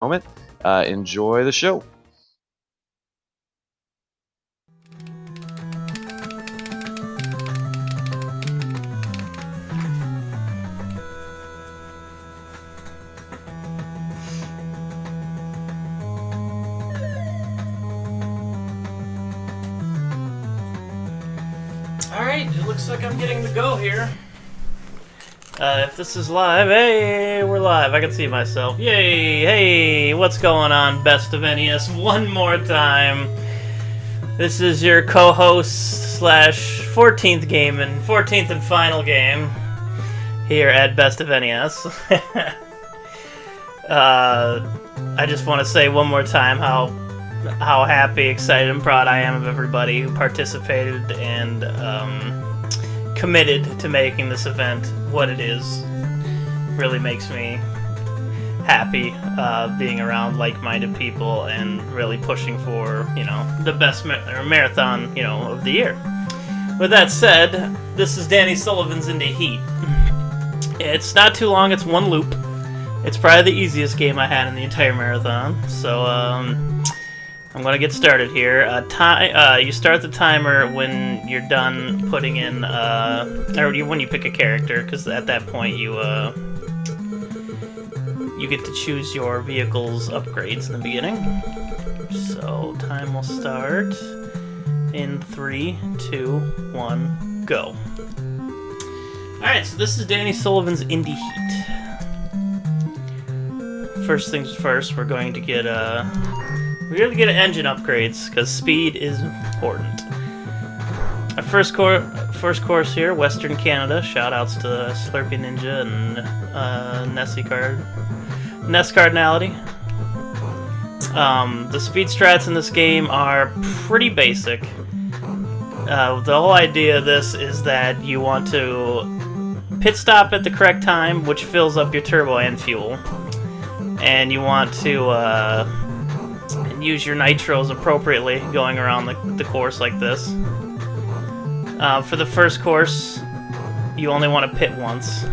moment. Enjoy the show. Alright, it looks like I'm getting the go here. If this is live, hey, we're live. I can see myself. Yay, hey, what's going on, Best of NES? One more time. This is your co-host slash 14th game and 14th and final game here at Best of NES. I just want to say one more time how happy, excited, and proud I am of everybody who participated and committed to making this event what it is. Really makes me happy being around like-minded people and really pushing for, the best marathon, of the year. With that said, this is Danny Sullivan's Indy Heat. It's not too long, it's one loop. It's probably the easiest game I had in the entire marathon, so I'm going to get started here. You start the timer when you're done putting in, or when you pick a character, because at that point you get to choose your vehicle's upgrades in the beginning. So time will start in 3, 2, 1, go. Alright, so this is Danny Sullivan's Indy Heat. First things first, we're going to get engine upgrades, because speed is important. Our first course here, Western Canada. Shoutouts to Slurpee Ninja and NES Cardinality. The speed strats in this game are pretty basic. The whole idea of this is that you want to pit stop at the correct time, which fills up your turbo and fuel. And you want to use your nitros appropriately going around the course like this. For the first course, you only want to pit once.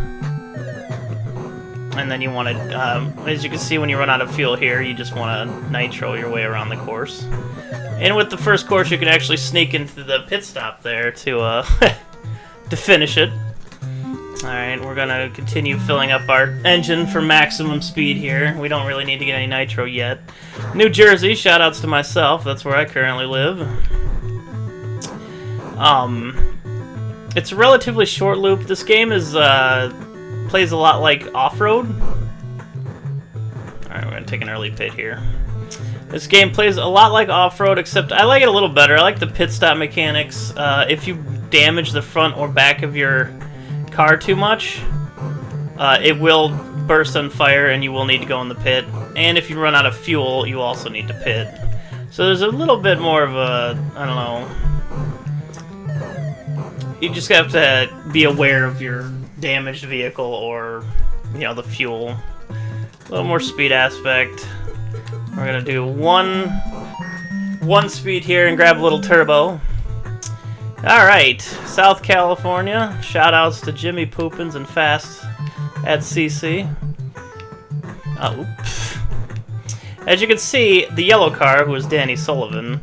And then you want to, as you can see when you run out of fuel here, you just want to nitro your way around the course. And with the first course, you can actually sneak into the pit stop there to to finish it. Alright, we're gonna continue filling up our engine for maximum speed here. We don't really need to get any nitro yet. New Jersey, shoutouts to myself, that's where I currently live. It's a relatively short loop. This game is plays a lot like off-road. Alright, we're gonna take an early pit here. This game plays a lot like off-road, except I like it a little better. I like the pit stop mechanics. If you damage the front or back of your car too much, it will burst on fire and you will need to go in the pit. And if you run out of fuel, you also need to pit. So there's a little bit more of a, I don't know, you just have to be aware of your damaged vehicle or, the fuel. A little more speed aspect. We're gonna do one speed here and grab a little turbo. Alright, South California. Shoutouts to Jimmy Poopins and Fast at CC. Oops. As you can see, the yellow car, who is Danny Sullivan,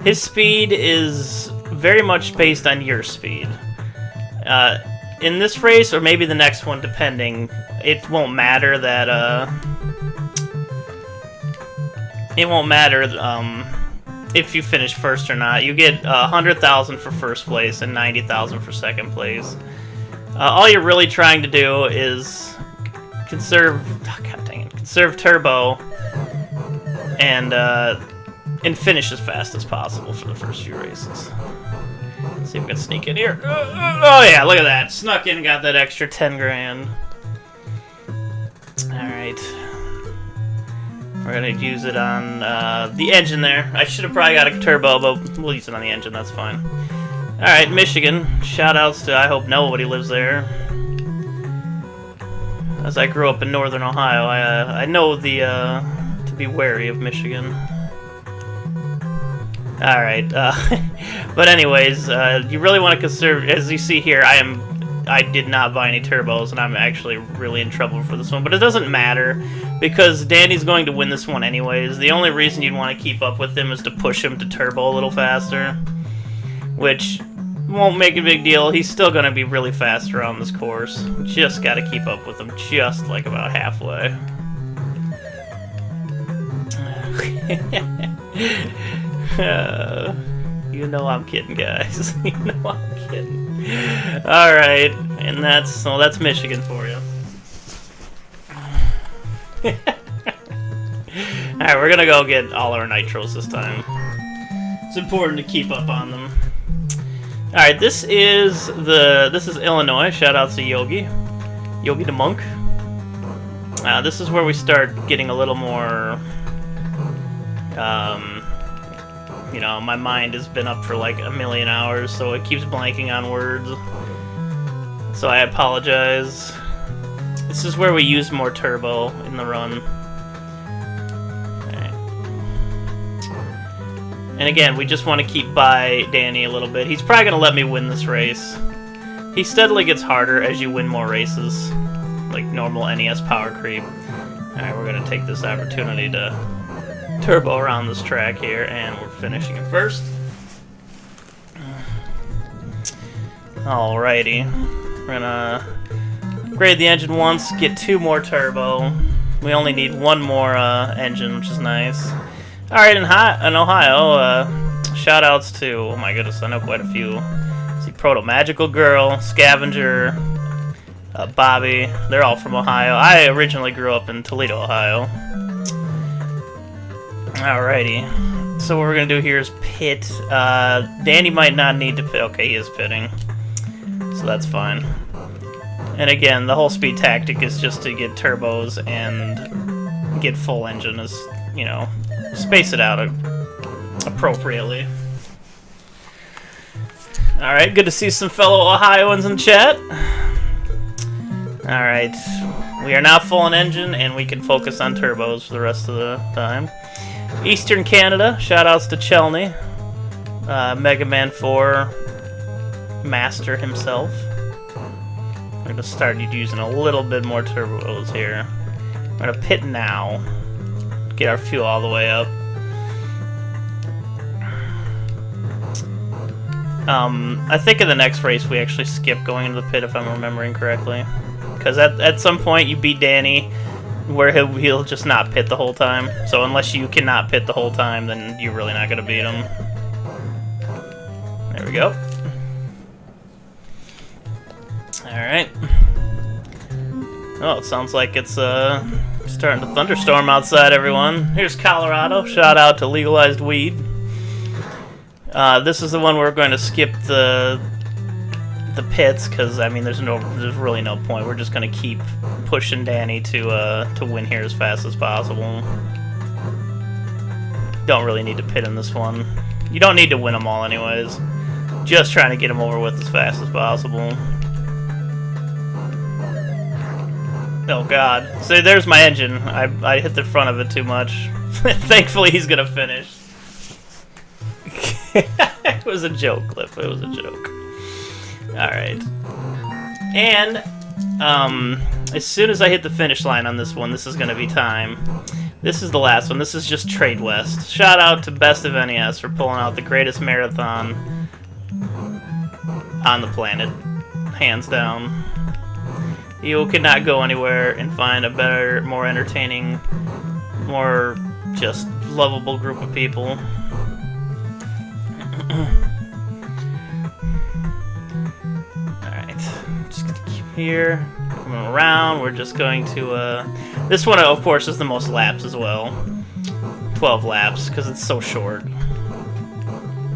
his speed is very much based on your speed. In this race, or maybe the next one, depending, it won't matter that, if you finish first or not. You get 100,000 for first place and 90,000 for second place. All you're really trying to do is conserve turbo and finish as fast as possible for the first few races. Let's see if we can sneak in here. Oh yeah, look at that! Snuck in, got that extra 10 grand. All right. We're gonna use it on the engine there. I should have probably got a turbo, but we'll use it on the engine, that's fine. Alright, Michigan. Shoutouts to, I hope nobody lives there. As I grew up in northern Ohio, I know to be wary of Michigan. Alright, but anyways, you really want to conserve, as you see here, I am I did not buy any turbos, and I'm actually really in trouble for this one. But it doesn't matter, because Danny's going to win this one anyways. The only reason you'd want to keep up with him is to push him to turbo a little faster, which won't make a big deal. He's still going to be really fast around this course. Just got to keep up with him just like about halfway. You know I'm kidding, guys. You know I'm kidding. Alright, and that's Michigan for you. Alright, we're gonna go get all our nitros this time. It's important to keep up on them. Alright, this is Illinois. Shout out to Yogi the Monk. This is where we start getting a little more you know, my mind has been up for like a million hours, so it keeps blanking on words. So I apologize. This is where we use more turbo in the run. Alright. And again, we just want to keep by Danny a little bit. He's probably going to let me win this race. He steadily gets harder as you win more races, like normal NES power creep. Alright, we're going to take this opportunity to turbo around this track here, and we're finishing it first. Alrighty. We're gonna upgrade the engine once, get 2 more turbo. We only need 1 more engine, which is nice. Alright, in Ohio, shoutouts to, oh my goodness, I know quite a few. See, Proto Magical Girl, Scavenger, Bobby, they're all from Ohio. I originally grew up in Toledo, Ohio. Alrighty, so what we're gonna do here is pit. Danny might not need to pit. Okay, he is pitting, so that's fine. And again, the whole speed tactic is just to get turbos and get full engine, as you know, space it out appropriately. Alright, good to see some fellow Ohioans in chat. Alright, we are now full in engine, and we can focus on turbos for the rest of the time. Eastern Canada, shoutouts to Chelney, Mega Man 4 master himself. We're going to start using a little bit more turbos here. We're going to pit now, get our fuel all the way up. I think in the next race we actually skip going into the pit, if I'm remembering correctly. Because at some point you beat Danny, where he'll just not pit the whole time. So unless you cannot pit the whole time, then you're really not going to beat him. There we go. Alright. Oh, it sounds like it's starting to thunderstorm outside, everyone. Here's Colorado. Shout out to legalized weed. This is the one where we're going to skip the pits, because I mean there's really no point. We're just gonna keep pushing Danny to win here as fast as possible. Don't really need to pit in this one. You don't need to win them all anyways. Just trying to get them over with as fast as possible. Oh god. See, there's my engine. I hit the front of it too much. Thankfully he's gonna finish. It was a joke, Cliff. It was a joke. Alright. And, as soon as I hit the finish line on this one, this is going to be time. This is the last one. This is just Trade West. Shout out to Best of NES for pulling out the greatest marathon on the planet. Hands down. You could not go anywhere and find a better, more entertaining, more just lovable group of people. Here, coming around, we're just going to, this one, of course, is the most laps as well. 12 laps, because it's so short.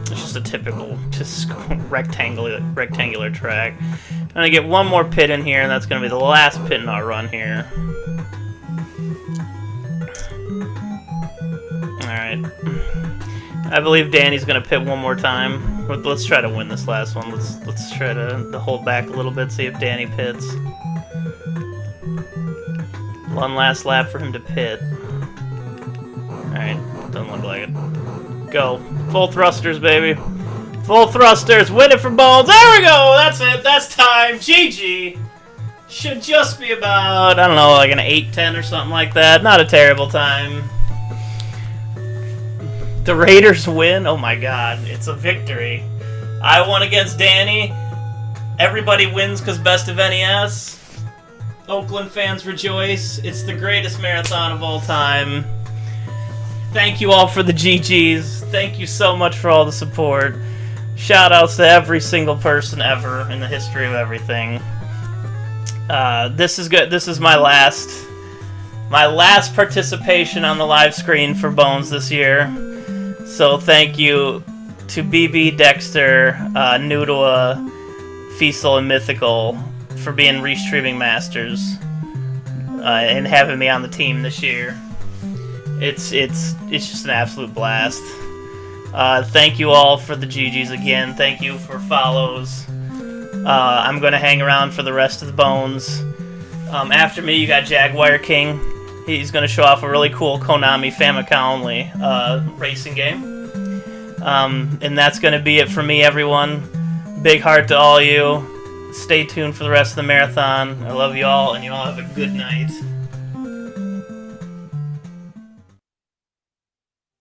It's just a typical, just rectangular track. I'm going to get one more pit in here, and that's going to be the last pit in our run here. Alright. I believe Danny's going to pit one more time. Let's try to win this last one. Let's try to hold back a little bit, see if Danny pits. One last lap for him to pit. Alright, doesn't look like it. Go. Full thrusters, baby. Full thrusters, win it for Bones. There we go. That's it. That's time. GG. Should just be about, I don't know, like an 8-10 or something like that. Not a terrible time. The Raiders win. Oh my god, it's a victory. I won against Danny. Everybody wins because best of NES. Oakland fans rejoice. It's the greatest marathon of all time. Thank you all for the GGs. Thank you so much for all the support. Shout outs to every single person ever in the history of everything. This is good. This is my last participation on the live screen for Bones this year. So thank you to BB, Dexter, Noodle, Feasel, and Mythical for being Restreaming Masters and having me on the team this year. It's just an absolute blast. Thank you all for the GGs again. Thank you for follows. I'm going to hang around for the rest of the Bones. After me, you got Jaguar King. He's going to show off a really cool Konami Famicom-only racing game. And that's going to be it for me, everyone. Big heart to all you. Stay tuned for the rest of the marathon. I love you all, and you all have a good night.